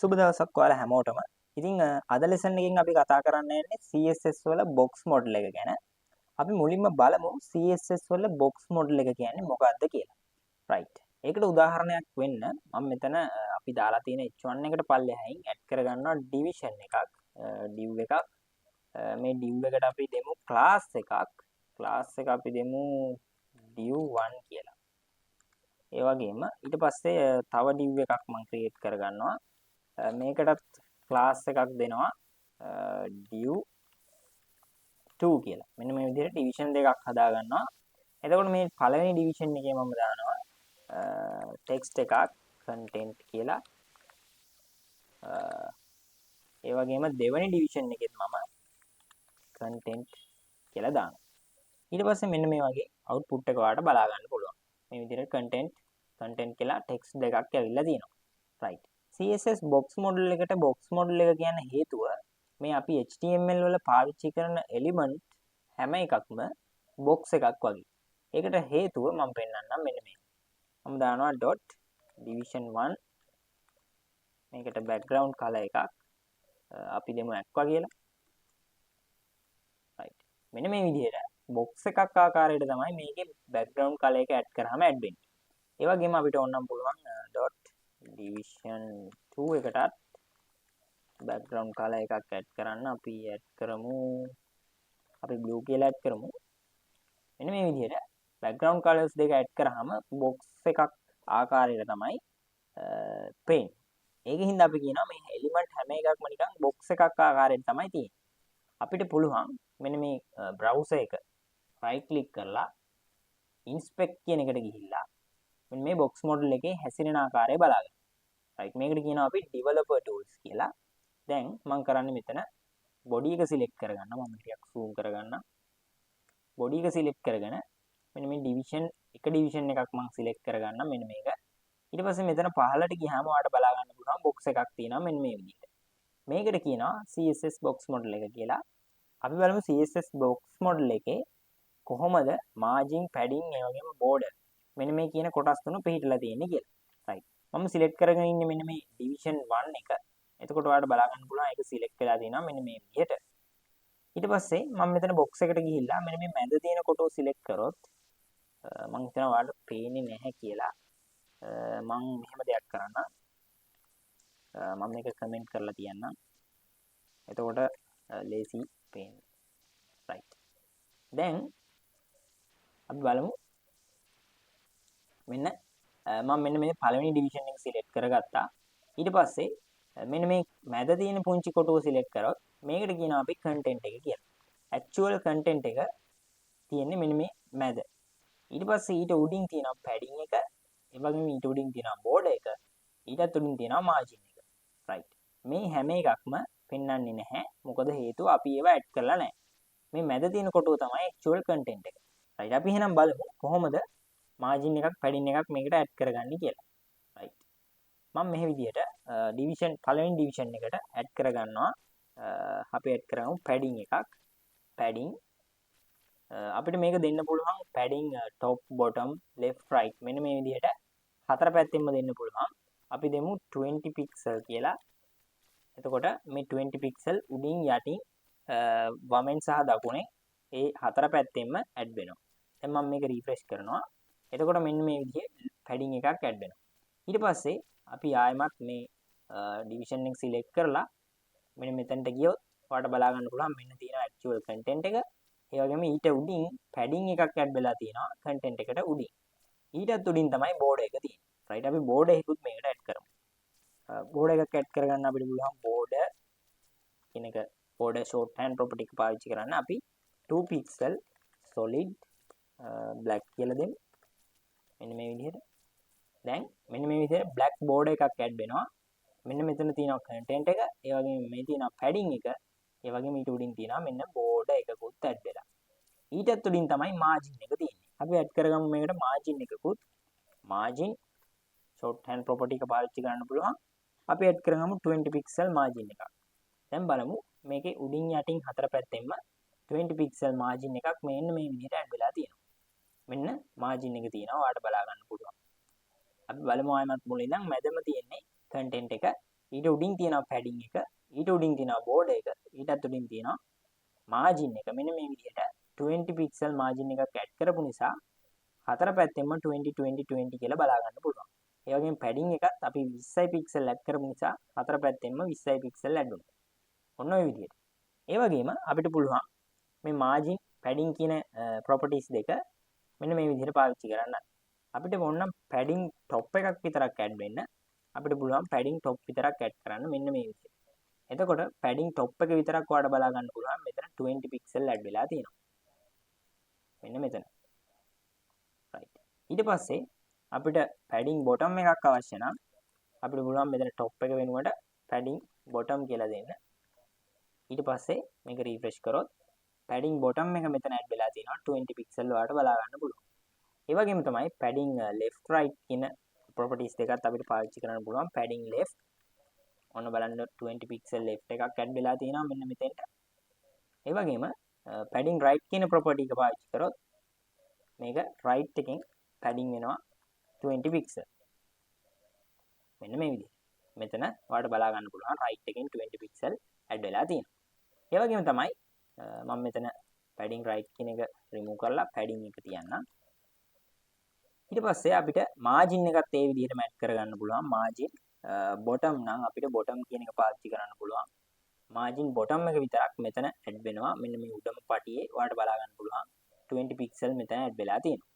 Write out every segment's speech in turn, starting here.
සුබ දවසක් ඔයාලා හැමෝටම. ඉතින් අද ලෙසන් එකෙන් අපි කතා කරන්න යන්නේ CSS වල box model එක ගැන. අපි මුලින්ම බලමු CSS වල box model එක කියන්නේ මොකක්ද කියලා. right. ඒකට උදාහරණයක් වෙන්න මම මෙතන අපි දාලා තියෙන h1 එකට පල්ලෙහායින් add කරගන්නවා division එකක්. div එකක්. මේ div එකට අපි දෙමු class එකක්. class එක අපි දෙමු div1 කියලා. ඒ වගේම ඊට පස්සේ තව div එකක් මම create කරගන්නවා. මේකටත් ක්ලාස් එකක් දෙනවා div2 කියලා. මෙන්න මේ විදිහට ඩිවිෂන් දෙකක් හදා ගන්නවා. එතකොට මේ පළවෙනි ඩිවිෂන් එකේ මම දානවා ටෙක්ස්ට් එකක් content කියලා. ඒ වගේම දෙවෙනි ඩිවිෂන් එකෙත් මම content කියලා දානවා. ඊට පස්සේ මෙන්න මේ වගේ output එක ඔයාලට බලා ගන්න පුළුවන්. මේ විදිහට content කියලා ටෙක්ස්ට් දෙකක් ඇවිල්ලා තියෙනවා. right. CSS box model එකට box model එක කියන හේතුව මේ අපි HTML වල පාවිච්චි කරන element හැම එකක්ම box එකක් වගේ. ඒකට හේතුව මම පෙන්නන්නම් මෙන්න මේ. මම දානවා dot division1 මේකට background color එකක් අපි දෙමු aqua කියලා. right. මෙන්න මේ විදිහට box එකක් ආකාරයට තමයි මේකේ background color එක add කරාම add වෙන්නේ. ඒ වගේම අපිට ඕනම් පුළුවන් dot division2 එකටත් background color එකක් add කරන්න. අපි add කරමු අපි blue කියලා add කරමු. මෙන්න මේ විදිහට background colors දෙක add කරාම box එකක් ආකාරයට තමයි පේන්නේ. ඒකෙන් හින්දා අපි කියනවා මේ element හැම එකක්ම නිකන් box එකක් ආකාරයට තමයි තියෙන්නේ. අපිට පුළුවන් මෙන්න මේ browser එක right click කරලා inspect කියන එකට ගිහිල්ලා මෙන්න මේ box model එකේ හැසිරෙන ආකාරය බලන්න. right. මේකට කියනවා අපි developer tools කියලා. දැන් මම කරන්නේ මෙතන body එක select කරගන්න. මම ටිකක් zoom කරගන්න. body එක select කරගෙන මෙන්න මේ division එකක් මම select කරගන්න මෙන්න මේක. ඊට පස්සේ මෙතන පහළට ගියාම ඔයාලට බලා ගන්න පුළුවන් box එකක් තියෙනවා මෙන්න මේ විදිහට. මේකට කියනවා CSS box model එක කියලා. අපි බලමු CSS box model එකේ කොහොමද margin, padding ඒ වගේම border මෙන්න මේ කියන කොටස් තුන පිළිහිටලා තියෙන්නේ කියලා. right. මම select කරගෙන ඉන්නේ මෙන්න මේ division 1 එක. එතකොට ඔයාලට බලා ගන්න පුළුවන් ඒක select වෙලා තියෙනවා මෙන්න මේ විදිහට. ඊට පස්සේ මම මෙතන box එකට ගිහිල්ලා මෙන්න මේ මැද තියෙන කොටුව select කරොත් මම හිතනවා ඔයාලට පේන්නේ නැහැ කියලා. මම මෙහෙම දෙයක් කරන්න. මම මේක comment කරලා තියන්නම්. එතකොට lazy පේන්නේ. right. දැන් අපි බලමු මෙන්න මම මෙන්න මේ පළවෙනි ඩිවිෂන් එක සිලෙක්ට් කරගත්තා. ඊට පස්සේ මෙන්න මේ මැද තියෙන පුංචි කොටුව සිලෙක්ට් කරොත් මේකට කියනවා අපි content එක කියලා. actual content එක තියෙන්නේ මෙන්න මේ මැද. ඊට පස්සේ ඊට උඩින් තියෙනවා padding එක. ඒ වගේම ඊට උඩින් තියෙනවා border එක. ඊටත් උඩින් තියෙනවා margin එක. right. මේ හැම එකක්ම පෙන්වන්නේ නැහැ. මොකද හේතුව අපි ඒවා ඇඩ් කරලා නැහැ. මේ මැද තියෙන කොටුව තමයි actual content එක. right. අපි එහෙනම් බලමු කොහොමද margin එකක් padding එකක් මේකට add කරගන්නේ කියලා. right. මම මේ විදිහට පළවෙනි division එකට add කරගන්නවා. අපි add කරමු padding එකක්. padding අපිට මේක දෙන්න පුළුවන් padding top bottom left right මෙන්න මේ විදිහට හතර පැත්තෙන්ම දෙන්න පුළුවන්. අපි දෙමු 20 pixel කියලා. එතකොට මේ 20 pixel උඩින් යටින් වමෙන් සහ දකුණේ ඒ හතර පැත්තෙන්ම add වෙනවා. දැන් මම මේක refresh කරනවා. එතකොට මෙන්න මේ විදිහේ padding එකක් add වෙනවා. ඊට පස්සේ අපි ආයෙමත් මේ division එක select කරලා මෙන්න මෙතනට ගියොත් ඔයාලට බලා ගන්න පුළුවන් මෙන්න තියෙන actual content එක. ඒ වගේම ඊට උඩින් padding එකක් add වෙලා තියෙනවා content එකට උඩින්. ඊටත් උඩින් තමයි border එක තියෙන්නේ. right. අපි border එකකුත් මේකට add කරමු. border එකක් add කරගන්න අපිට පුළුවන් border කියන එක border shorthand property එක පාවිච්චි කරන්න අපි 2 pixel solid black කියලා දෙමු. මෙන්න මේ විදිහට. දැන් මෙන්න මේ විදිහට black border එකක් add වෙනවා. මෙන්න මෙතන තියෙනවා content එක. ඒ වගේම මේ තියෙනවා padding එක. ඒ වගේම ඊට උඩින් තියෙනවා මෙන්න border එකකුත් add වෙලා. ඊටත් උඩින් තමයි margin එක තියෙන්නේ. අපි add කරගමු මේකට margin එකකුත්. margin shorthand property එක පාවිච්චි කරන්න පුළුවන්. අපි add කරගමු 20 pixel margin එකක්. දැන් බලමු මේකේ උඩින් යටින් හතර පැත්තෙන්ම 20 pixel margin එකක් මෙන්න මේ විදිහට add වෙලා තියෙනවා. මෙන්න margin එක තියෙනවා. ඔයාලට බලා ගන්න පුළුවන්. අපි බලමු ආයමත් මුලින් ඉඳන් මැදම තියෙන්නේ content එක. ඊට උඩින් තියෙනවා padding එක, ඊට උඩින් තියෙනවා border එක, ඊටත් උඩින් තියෙනවා margin එක. මෙන්න මේ විදිහට 20 pixel margin එකක් add කරපු නිසා හතර පැත්තෙම 20 20 20 කියලා බලා ගන්න පුළුවන්. ඒ වගේම padding එකත් අපි 20යි pixel add කරපු නිසා හතර පැත්තෙම 20යි pixel add වුණා. ඔන්න ඔය විදිහට. ඒ වගේම අපිට පුළුවන් මේ margin padding කියන properties දෙක මෙන්න මේ විදිහට පාවිච්චි කරන්න. අපිට ඕනනම් padding top එකක් විතරක් add වෙන්න. අපිට පුළුවන් padding top විතරක් add කරන්න මෙන්න මේ විදිහට. එතකොට padding top එක විතරක් ඔයාලට බලා ගන්න පුළුවන්. මෙතන 20 pixel add වෙලා තියෙනවා. මෙන්න මෙතන. right. ඊට පස්සේ අපිට padding bottom එකක් අවශ්‍ය නම් අපිට පුළුවන් මෙතන top එක වෙනුවට padding bottom කියලා දෙන්න. ඊට පස්සේ මේක refresh කරොත් padding bottom එක මෙතන add වෙලා තියෙනවා 20 pixel වලට බලා ගන්න පුළුවන්. ඒ වගේම තමයි padding left right කියන properties දෙකත් අපිට පාවිච්චි කරන්න පුළුවන්. padding left ඔන්න බලන්න 20 pixel left එකක් add වෙලා තියෙනවා මෙන්න මෙතෙන්ට. ඒ වගේම padding right කියන property එක පාවිච්චි කරොත් මේක right එකෙන් padding වෙනවා 20 pixel. මෙන්න මේ විදිහට. මෙතන ඔයාලට බලා ගන්න පුළුවන් right එකෙන් 20 pixel add වෙලා තියෙනවා. ඒ වගේම තමයි මම මෙතන padding right කියන එක remove කරලා padding එක තියන්නම්. ඊට පස්සේ අපිට margin එකත් ඒ විදිහටම add කරගන්න පුළුවන්. margin bottom නම් අපිට bottom කියන එක පාවිච්චි කරන්න පුළුවන්. margin bottom එක විතරක් මෙතන add වෙනවා. මෙන්න මේ උඩම පටියේ ඔයාලට බලා ගන්න පුළුවන් 20 pixel මෙතන add වෙලා තියෙනවා.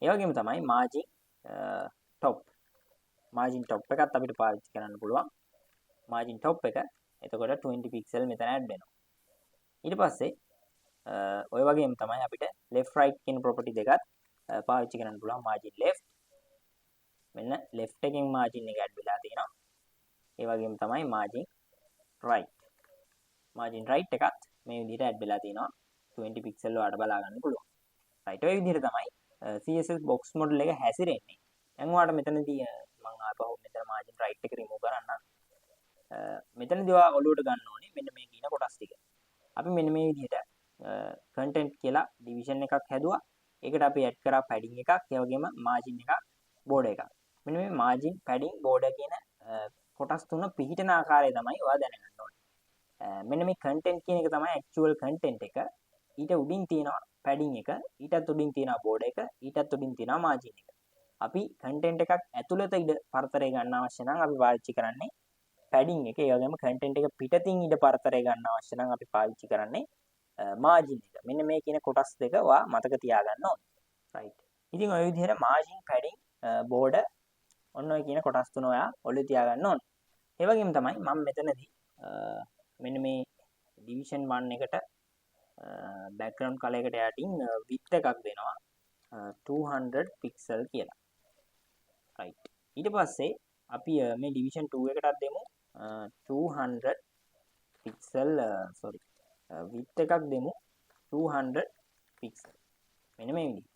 ඒ වගේම තමයි margin top එකත් අපිට පාවිච්චි කරන්න පුළුවන්. margin top එක එතකොට 20 pixel මෙතන add වෙනවා. ඊට පස්සේ ඔය වගේම තමයි අපිට left right කියන property දෙකත් පාවිච්චි කරන්න පුළුවන්. margin left මෙන්න left එකෙන් margin එක add වෙලා තියෙනවා. ඒ වගේම තමයි margin right එකත් මේ විදිහට add වෙලා තියෙනවා. 20 pixel වලට බලා ගන්න පුළුවන්. right ඔය විදිහට තමයි CSS box model එක හැසිරෙන්නේ. දැන් ඔයාලට මෙතනදී මම ආපහු මෙතන margin right එක remove කරන්න. මෙතනදී ඔයා ඔලුවට ගන්න ඕනේ මෙන්න මේ කියන කොටස් ටික. අපි මෙන්න මේ විදිහට content කියලා division එකක් හැදුවා. ඒකට අපි add කරා padding එකක්, ඒ වගේම margin එකක්, border එකක්. මෙන්න මේ margin, padding, border කියන කොටස් තුන පිහිටන ආකාරය තමයි ඔයා දැනගන්න ඕනේ. මෙන්න මේ content කියන එක තමයි actual content එක. ඊට උඩින් තියෙනවා padding එක, ඊටත් උඩින් තියෙනවා border එක, ඊටත් උඩින් තියෙනවා margin එක. අපි content එකක් ඇතුළත ඉඩ පරතරය ගන්න අවශ්‍ය නම් අපි පාවිච්චි කරන්නේ padding එක. ඒ වගේම content එක පිටතින් ඉඩ පරතරය ගන්න අවශ්‍ය නම් අපි පාවිච්චි කරන්නේ margin එක. මෙන්න මේ කියන කොටස් දෙක ඔයා මතක තියාගන්න ඕනේ. right. ඉතින් ඔය විදිහට margin, padding, border ඔන්න ඔය කියන කොටස් තුන ඔයා ඔළුවේ තියාගන්න ඕනේ. ඒ වගේම තමයි මම මෙතනදී මෙන්න මේ division 1 එකට background color එකට යටින් width එකක් දෙනවා 200 pixel කියලා. right. ඊට පස්සේ අපි මේ division 2 එකටත් දෙමු 200 pixel width එකක් දෙමු 200 pixel. මෙන්න මේ විදිහට.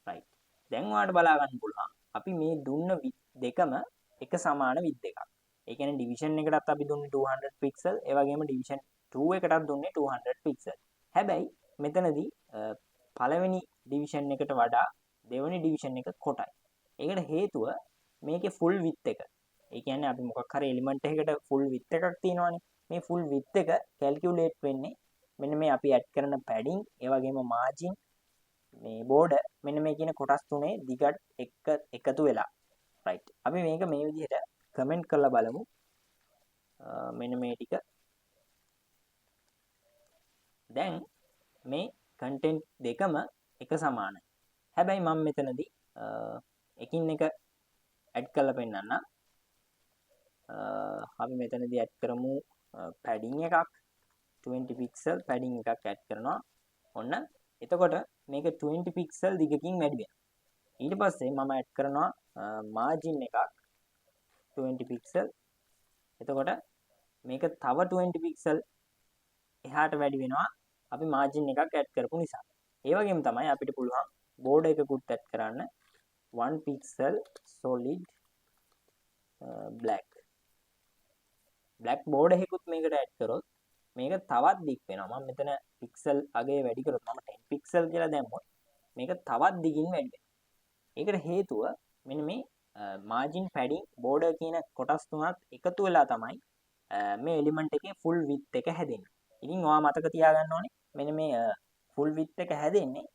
right. දැන් ඔයාලට බලා ගන්න පුළුවන් අපි මේ දුන්න width දෙකම එක සමාන width එකක්. ඒ කියන්නේ division එකටත් අපි දුන්නේ 200 pixel, ඒ වගේම division 2 එකටත් දුන්නේ 200 pixel. හැබැයි මෙතනදී පළවෙනි division එකට වඩා දෙවෙනි division එක කොටයි. ඒකට හේතුව මේකේ full width එක. ඒ කියන්නේ අපි මොකක් හරි element එකකට full width එකක් තියෙනවානේ. මේ full width එක calculate වෙන්නේ මෙන්න මේ අපි add කරන padding, ඒ වගේම margin, මේ border මෙන්න මේ කියන කොටස් තුනේ දිගට එකතු වෙලා. right. අපි මේක මේ විදිහට comment කරලා බලමු. මෙන්න මේ ටික. දැන් මේ content දෙකම එක සමානයි. හැබැයි මම මෙතනදී එකින් එක add කරලා පෙන්නන්න. අපි මෙතනදී add කරමු padding එකක් 20 pixel padding එකක් add කරනවා. ඔන්න එතකොට මේක 20 pixel දිගකින් වැඩි වෙනවා. ඊට පස්සේ මම add කරනවා margin එකක් 20 pixel. එතකොට මේක තව 20 pixel එහාට වැඩි වෙනවා අපි margin එකක් add කරපු නිසා. ඒ වගේම තමයි අපිට පුළුවන් border එකකුත් add කරන්න 1 pixel solid black border එකකුත් මේකට add කරොත් මේක තවත් දික් වෙනවා. මම මෙතන pixel අගය වැඩි කරොත් මම 10 pixel කියලා දැම්මොත් මේක තවත් දිගින් වැඩි වෙනවා. ඒකට හේතුව මෙන්න මේ මාජින් පැඩින් බෝඩර් කියන කොටස් තුනත් එකතු වෙලා තමයි මේ එලිමන්ට් එකේ ෆුල් විඩ්ත් එක හැදෙන්නේ. ඉතින් ඔයා මතක තියාගන්න ඕනේ මෙන්න මේ ෆුල් විඩ්ත් එක හැදෙන්නේ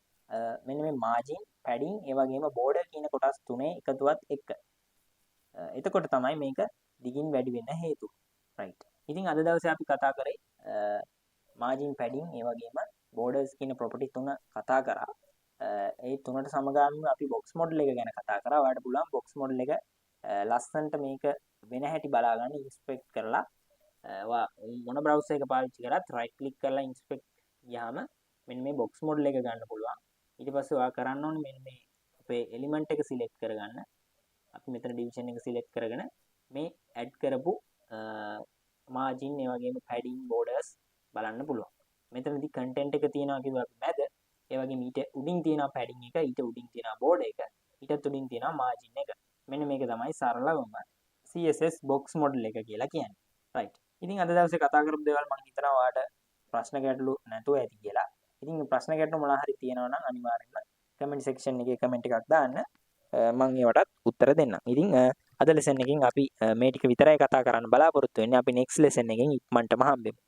මෙන්න මේ මාජින් පැඩින් ඒ වගේම බෝඩර් කියන කොටස් තුනේ එකතුවත් එක්ක. එතකොට තමයි මේක දිගින් වැඩි වෙන්න හේතුව. රයිට්. ඉතින් අද දවසේ අපි කතා කරේ මාජින් පැඩින් ඒ වගේම බෝඩර්ස් කියන ප්‍රොපර්ටි තුන කතා කරා. ඒ තුනට සමගාමීව අපි බොක්ස් මොඩල් එක ගැන කතා කරා. ඔයාලට පුළුවන් බොක්ස් මොඩල් එක ලස්සනට මේක වෙන හැටි බලා ගන්න ඉන්ස්පෙක්ට් කරලා ඔයා මොන බ්‍රවුසර් එක පාවිච්චි කරත් රයිට් ක්ලික් කරලා ඉන්ස්පෙක්ට් ගියාම මෙන්න මේ බොක්ස් මොඩල් එක ගන්න පුළුවන්. ඊට පස්සේ ඔයා කරන්න ඕනේ මෙන්න මේ අපේ එලිමන්ට් එක සිලෙක්ට් කරගන්න. අපි මෙතන ඩිවිෂන් එක සිලෙක්ට් කරගෙන මේ ඇඩ් කරපු මාජින් ඒ වගේම පැඩින් බෝඩර්ස් බලන්න පුළුවන්. මෙතනදී කන්ටෙන්ට් එක තියෙනවා කිව්වා අපි මැද. ඒ වගේම ඊට උඩින් තියෙනවා පැඩින් එක, ඊට උඩින් තියෙනවා බෝඩර් එක, ඊටත් උඩින් තියෙනවා මාජින් එක. මෙන්න මේක තමයි සරලවම CSS box model එක කියලා කියන්නේ. right. ඉතින් අද දවසේ කතා කරපු දේවල් මම හිතනවා ඔයාලට ප්‍රශ්න ගැටලු නැතුව ඇති කියලා. ඉතින් ප්‍රශ්න ගැටලු මොනවා හරි තියෙනවා නම් අනිවාර්යෙන්ම කමෙන්ට් සෙක්ෂන් එකේ කමෙන්ට් එකක් දාන්න. මම ඒවටත් උත්තර දෙන්නම්. ඉතින් අද ලෙසන් එකෙන් අපි මේ ටික විතරයි කතා කරන්න බලාපොරොත්තු වෙන්නේ. අපි next lesson එකෙන් ඉක්මනටම හම්බෙමු.